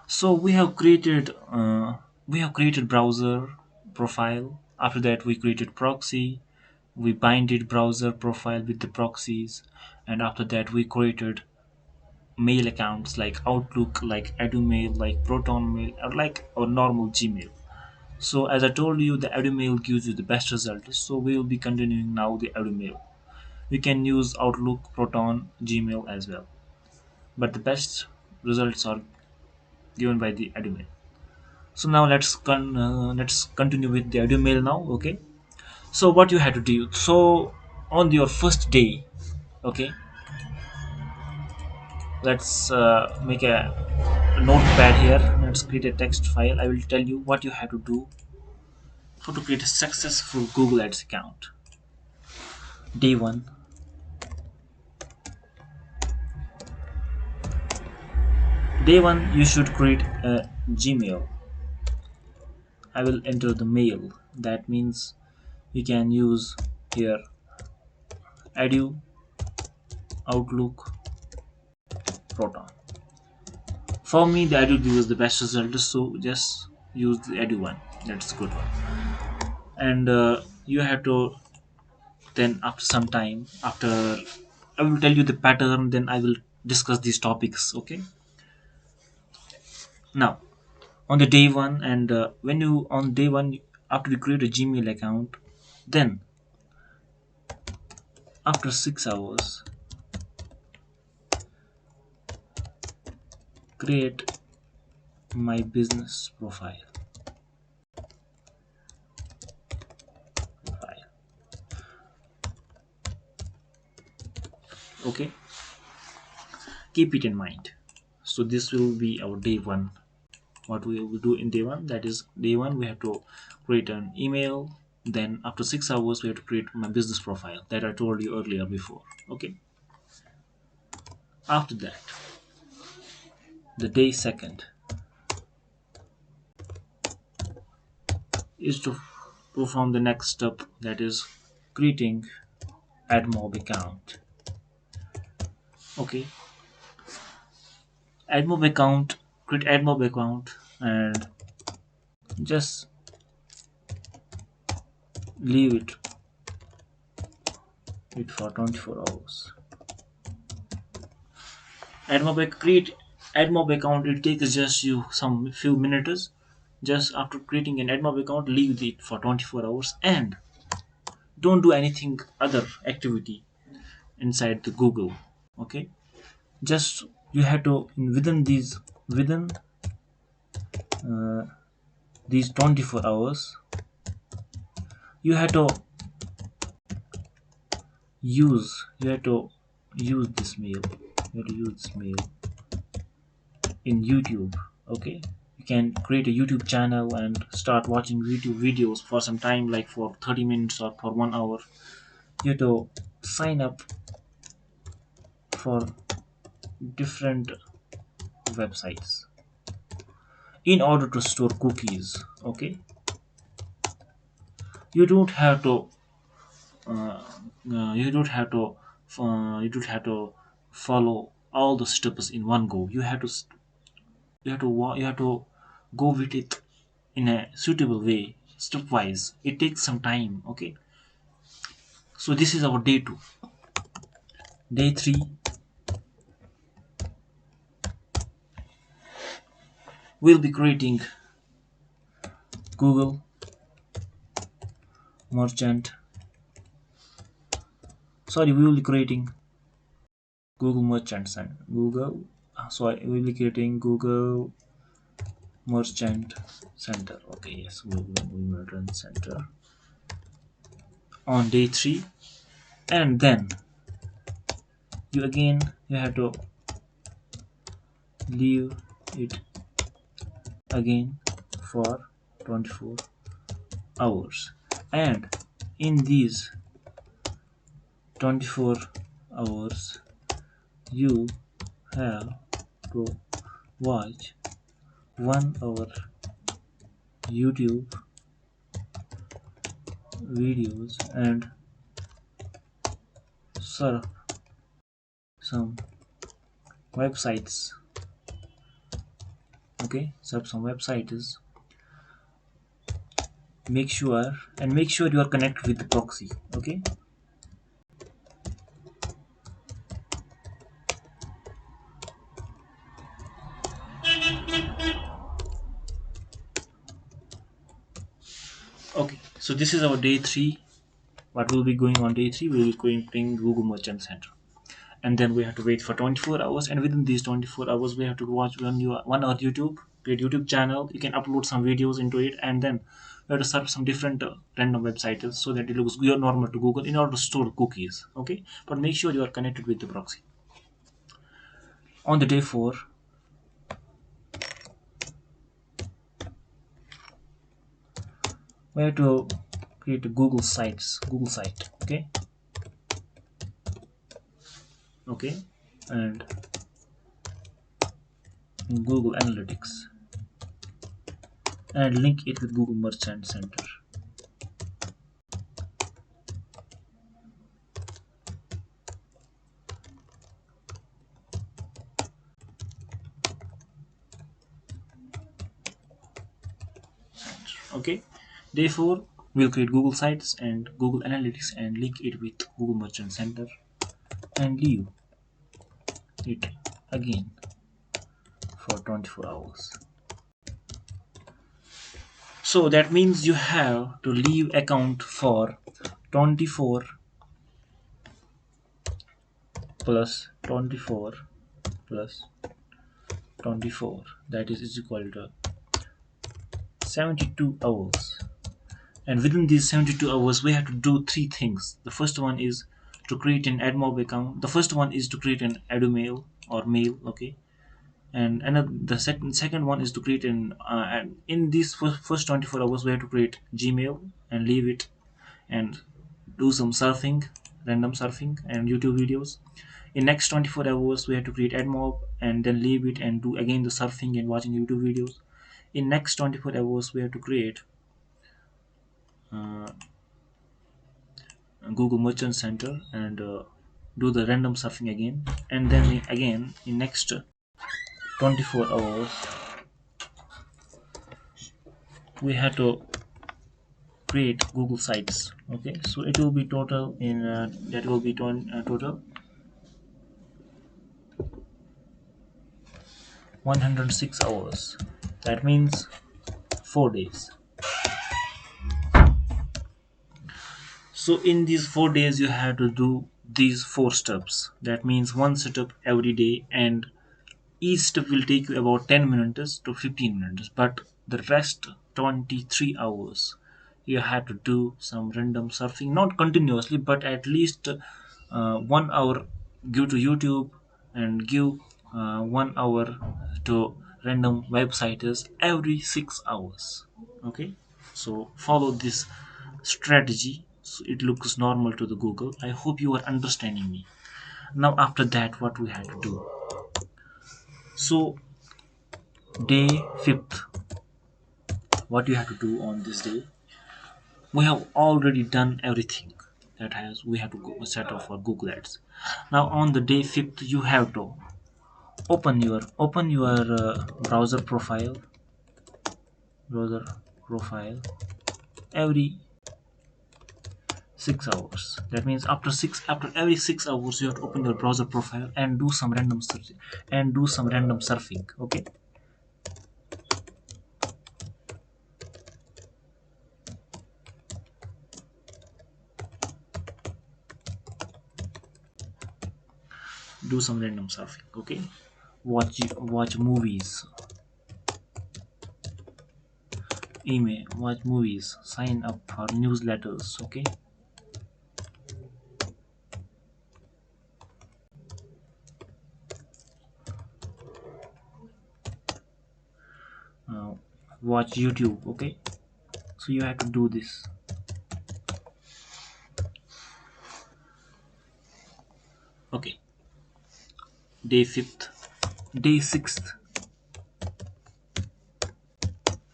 So we have created browser profile. After that, we created proxy. We binded browser profile with the proxies, and after that, we created mail accounts like Outlook, like EduMail, like Proton Mail, or like our normal Gmail. So as I told you, the EduMail gives you the best results. So we will be continuing now the EduMail. We can use Outlook, Proton, Gmail as well, but the best results are given by the EduMail. So now let's continue with the EduMail now. Okay. So what you had to do? So on your first day, okay, let's make a notepad here. Let's create a text file. I will tell you what you have to do for to create a successful Google Ads account. Day one. Day one, you should create a Gmail. I will enter the mail. That means you can use here Edu, Outlook, Proton. For me, the Edu gives the best result, so just use the Edu one. That's a good one. And you have to then after some time after I will tell you the pattern. Then I will discuss these topics. Okay. Now on the day one, and when you on day one after you create a Gmail account, then after 6 hours create my business profile. Okay, keep it in mind. So this will be our day one. What we will do in day one, that is day one, we have to create an email. Then after 6 hours we have to create my business profile that I told you earlier before. Okay. After that, the day second is to perform the next step, that is creating AdMob account. Okay, AdMob account, create AdMob account, and just leave it for 24 hours. Create AdMob account. It takes just you some few minutes. Just after creating an AdMob account, leave it for 24 hours and don't do anything other activity inside the Google. Okay, just you have to within uh, these 24 hours you have to use this mail. You have to use this mail in YouTube. Okay, you can create a YouTube channel and start watching YouTube videos for some time, like for 30 minutes or for 1 hour. You have to sign up for different websites in order to store cookies. Okay, you don't have to uh, you don't have to follow all the steps in one go. You have to go with it in a suitable way, stepwise. It takes some time. Okay, so this is our day 2. Day 3, we'll be creating Google merchant. Sorry, we will be creating Google merchant and Google. Sorry, we will be creating Google merchant center. Okay, yes, Google merchant center on day 3, and then you have to leave it again for 24 hours, and in these 24 hours you have to watch 1 hour YouTube videos and surf some websites okay, set up some websites. Make sure you are connected with the proxy, okay. Okay, so this is our day 3. What will be going on day 3? We will be creating Google Merchant Center, and then we have to wait for 24 hours, and within these 24 hours we have to watch 1 hour YouTube, create YouTube channel. You can upload some videos into it, and then we have to serve some different random websites so that it looks normal to Google in order to store cookies, okay. But make sure you are connected with the proxy. On the day 4, we have to create a Google site, okay, and Google Analytics, and link it with Google Merchant Center. Okay, day 4, we'll create Google Sites and Google Analytics and link it with Google Merchant Center and leave it again for 24 hours. So that means you have to leave account for 24 plus 24 plus 24, that is equal to 72 hours. And within these 72 hours we have to do 3 things. The first one is to create an AdMob account. The first one is to create an Admo or mail, okay. And another, the second one is to create and in these first 24 hours we have to create Gmail and leave it and do some surfing, random surfing and YouTube videos. In next 24 hours we have to create AdMob and then leave it and do again the surfing and watching YouTube videos. In next 24 hours we have to create uh, Google Merchant Center and do the random surfing again. And then again in next 24 hours we have to create Google Sites, okay. So it will be total in that will be total 106 hours. That means 4 days. So in these 4 days you have to do these 4 steps. That means one setup every day, and each step will take you about 10 minutes to 15 minutes, but the rest 23 hours you have to do some random surfing, not continuously but at least 1 hour give to YouTube and give 1 hour to random websites every 6 hours, okay. So follow this strategy so it looks normal to the Google. I hope you are understanding me. Now after that what we have to do. So day 5th, what you have to do on this day, we have already done everything that has we have to go set up for Google Ads. Now on the day 5th you have to open your browser profile every 6 hours. That means after every 6 hours you have to open your browser profile and do some random search and do some random surfing, okay. Do some random surfing, okay. Watch movies, watch movies, sign up for newsletters, okay. uh, Watch YouTube, okay. So you have to do this. Okay, day 5th, day 6th,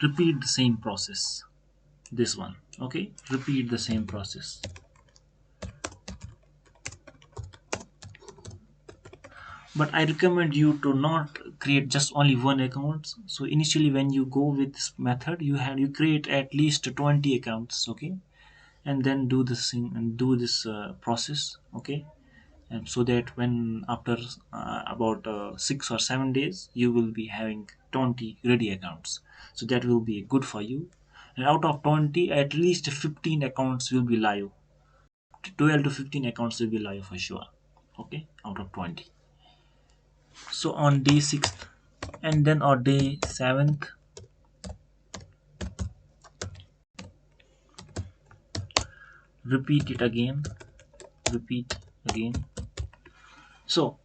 repeat the same process. This one, okay, repeat the same process. but I recommend you to not create just only one account. So initially when you go with this method, you create at least 20 accounts, okay, and then do this thing and do this process, okay, and so that when after about 6 or 7 days you will be having 20 ready accounts. So that will be good for you, and out of 20 at least 15 accounts will be live. 12 to 15 accounts will be live for sure, okay, out of 20. So on day 6th and then on day 7th, repeat it again, repeat again. So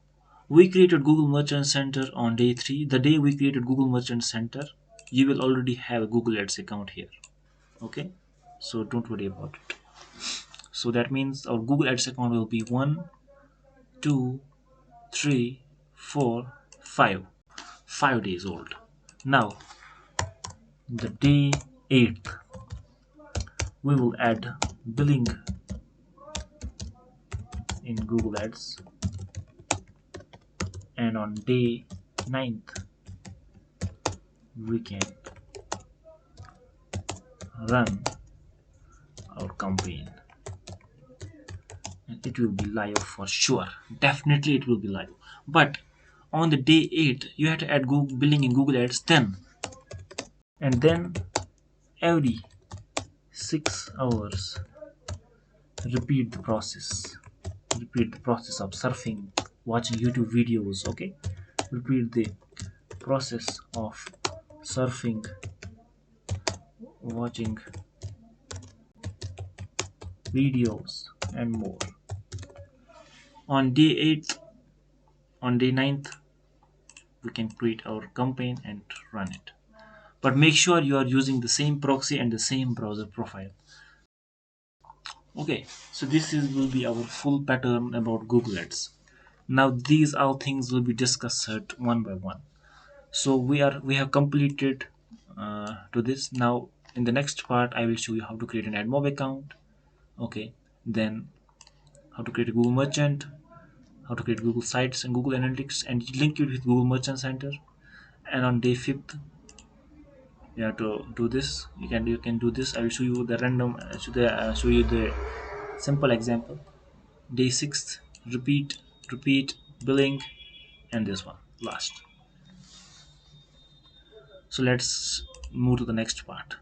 we created Google Merchant Center on day 3. The day we created Google Merchant Center, you will already have a Google Ads account here, okay, so don't worry about it. So that means our Google Ads account will be 1, 2, 3, 4, 5, 5 days old. Now the day 8th we will add billing in Google Ads, and on day 9th we can run our campaign, and it will be live for sure. Definitely it will be live. But on the day 8 you have to add Google billing in Google Ads 10, and then every 6 hours repeat the process, repeat the process of surfing, watching YouTube videos, okay, repeat the process of surfing, watching videos and more. On day 8th, on day 9th we can create our campaign and run it, but make sure you are using the same proxy and the same browser profile. Okay, so this is will be our full pattern about Google Ads. Now these all things will be discussed one by one. So we have completed to this. Now in the next part I will show you how to create an AdMob account, okay, then how to create a Google Merchant, how to create Google Sites and Google Analytics and link it with Google Merchant Center. And on day 5th you have to do this. You can do this. I will show you the random show you the simple example. Day 6th, repeat billing, and this one last. So let's move to the next part.